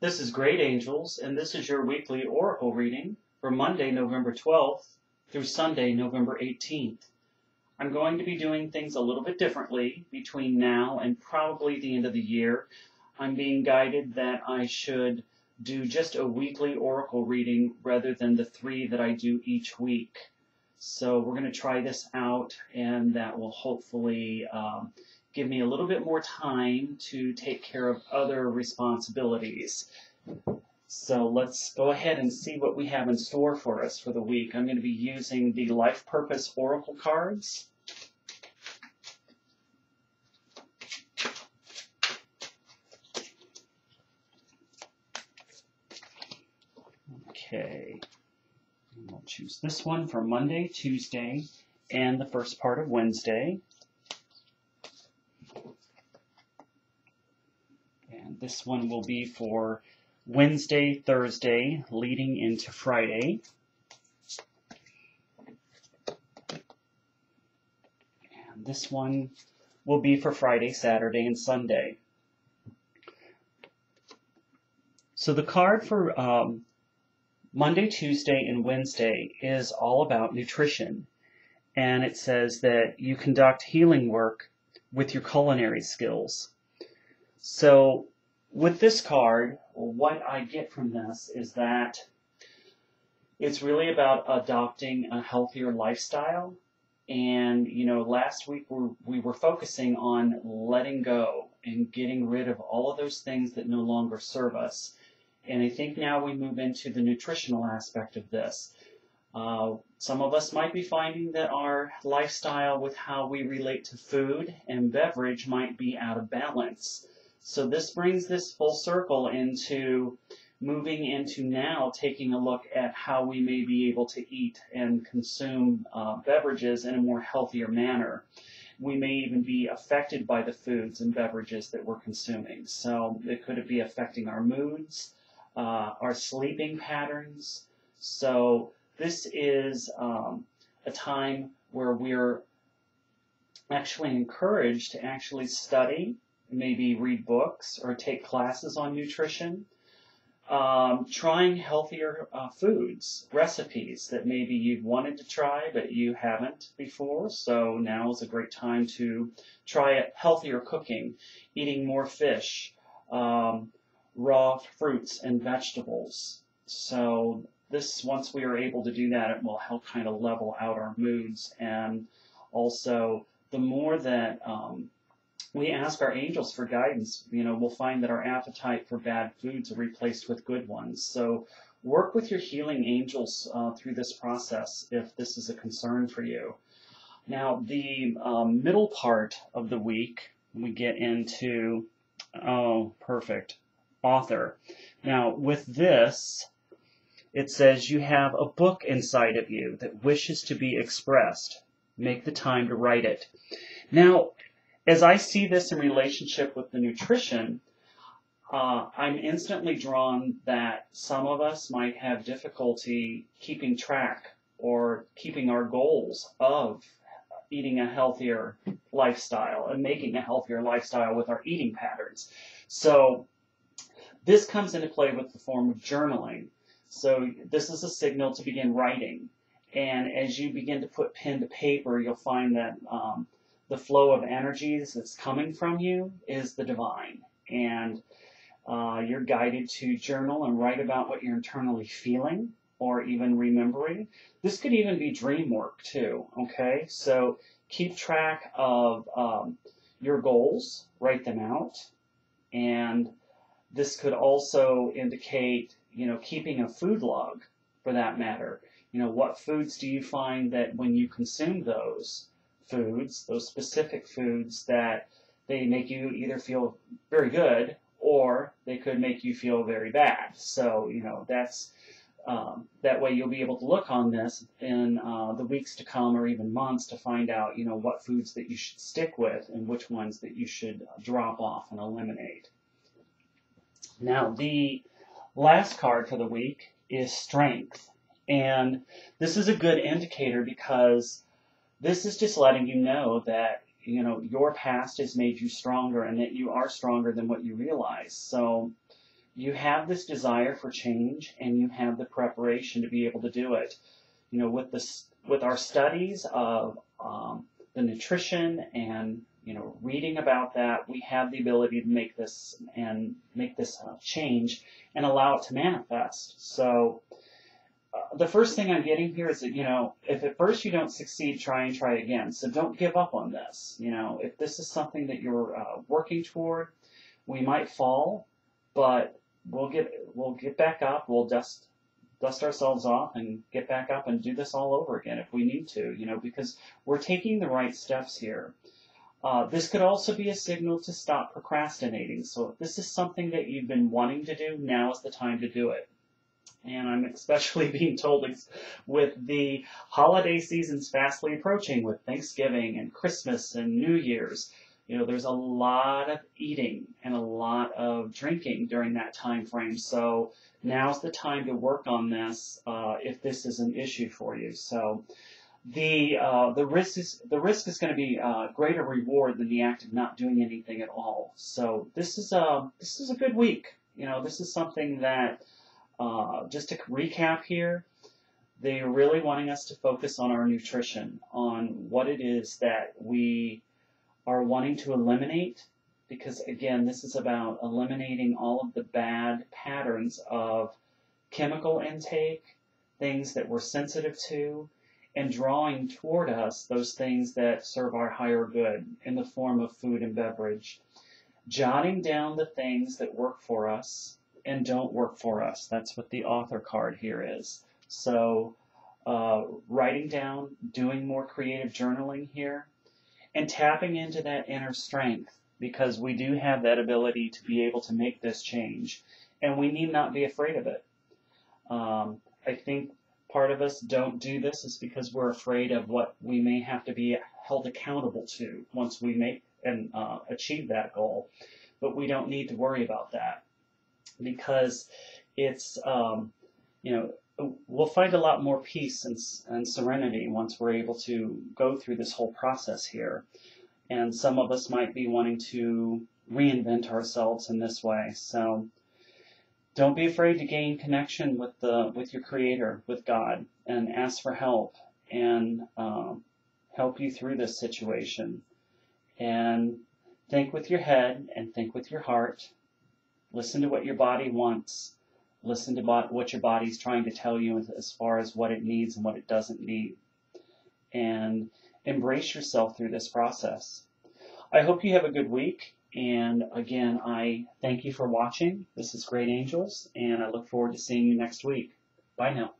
This is Great Angels, and this is your weekly Oracle reading for Monday, November 12th through Sunday, November 18th. I'm going to be doing things a little bit differently between now and probably the end of the year. I'm being guided that I should do just a weekly Oracle reading rather than the 3 that I do each week. So we're going to try this out, and that will hopefully give me a little bit more time to take care of other responsibilities. So let's go ahead and see what we have in store for us for the week. I'm going to be using the Life Purpose Oracle cards. Okay, I'll choose this one for Monday, Tuesday, and the first part of Wednesday. And this one will be for Wednesday, Thursday, leading into Friday. And this one will be for Friday, Saturday, and Sunday. So the card for Monday, Tuesday, and Wednesday is all about nutrition. And it says that you conduct healing work with your culinary skills. So with this card, what I get from this is that it's really about adopting a healthier lifestyle. And, you know, last week we were focusing on letting go and getting rid of all of those things that no longer serve us. And I think now we move into the nutritional aspect of this. Some of us might be finding that our lifestyle with how we relate to food and beverage might be out of balance. So this brings this full circle into moving into now taking a look at how we may be able to eat and consume beverages in a more healthier manner. We may even be affected by the foods and beverages that we're consuming. So it could be affecting our moods, our sleeping patterns. So this is a time where we're actually encouraged to actually study, maybe read books or take classes on nutrition, trying healthier foods, recipes that maybe you've wanted to try but you haven't before. So now is a great time to try healthier cooking, eating more fish, raw fruits and vegetables. So this, once we are able to do that, it will help kind of level out our moods. And also, the more that we ask our angels for guidance, you know, we'll find that our appetite for bad foods are replaced with good ones. So work with your healing angels through this process if this is a concern for you. Now, the middle part of the week, we get into, author. Now, with this, it says you have a book inside of you that wishes to be expressed. Make the time to write it. Now, as I see this in relationship with the nutrition, I'm instantly drawn that some of us might have difficulty keeping track or keeping our goals of eating a healthier lifestyle and making a healthier lifestyle with our eating patterns. So this comes into play with the form of journaling. So this is a signal to begin writing. And as you begin to put pen to paper, you'll find that the flow of energies that's coming from you is the divine. And you're guided to journal and write about what you're internally feeling or even remembering. This could even be dream work too, okay? So keep track of your goals, write them out. And this could also indicate, you know, keeping a food log for that matter. You know, what foods do you find that when you consume those foods, those specific foods, that they make you either feel very good or they could make you feel very bad. So, you know, that's that way you'll be able to look on this in the weeks to come or even months to find out, you know, what foods that you should stick with and which ones that you should drop off and eliminate. Now, the last card for the week is Strength. And this is a good indicator because this is just letting you know that, you know, your past has made you stronger and that you are stronger than what you realize. So you have this desire for change and you have the preparation to be able to do it. You know, with our studies of the nutrition and, you know, reading about that, we have the ability to make this change and allow it to manifest. So the first thing I'm getting here is that, you know, if at first you don't succeed, try again. So don't give up on this. You know, if this is something that you're working toward, we might fall, but we'll get back up. We'll dust ourselves off and get back up and do this all over again if we need to, you know, because we're taking the right steps here. This could also be a signal to stop procrastinating. So if this is something that you've been wanting to do, now is the time to do it. And I'm especially being told with the holiday seasons fastly approaching, with Thanksgiving and Christmas and New Year's, you know, there's a lot of eating and a lot of drinking during that time frame. So now's the time to work on this if this is an issue for you. So the risk is going to be greater reward than the act of not doing anything at all. So this is a good week. You know, this is something that just to recap here, they're really wanting us to focus on our nutrition, on what it is that we are wanting to eliminate, because again, this is about eliminating all of the bad patterns of chemical intake, things that we're sensitive to, and drawing toward us those things that serve our higher good in the form of food and beverage. Jotting down the things that work for us and don't work for us. That's what the author card here is. So writing down, doing more creative journaling here, and tapping into that inner strength, because we do have that ability to be able to make this change, and we need not be afraid of it. I think part of us don't do this is because we're afraid of what we may have to be held accountable to once we make and achieve that goal. But we don't need to worry about that, because it's, you know, we'll find a lot more peace and serenity once we're able to go through this whole process here. And some of us might be wanting to reinvent ourselves in this way. So don't be afraid to gain connection with your Creator, with God, and ask for help and help you through this situation. And think with your head and think with your heart. Listen to what your body wants. Listen to what your body's trying to tell you as far as what it needs and what it doesn't need. And embrace yourself through this process. I hope you have a good week. And again, I thank you for watching. This is Great Angels, and I look forward to seeing you next week. Bye now.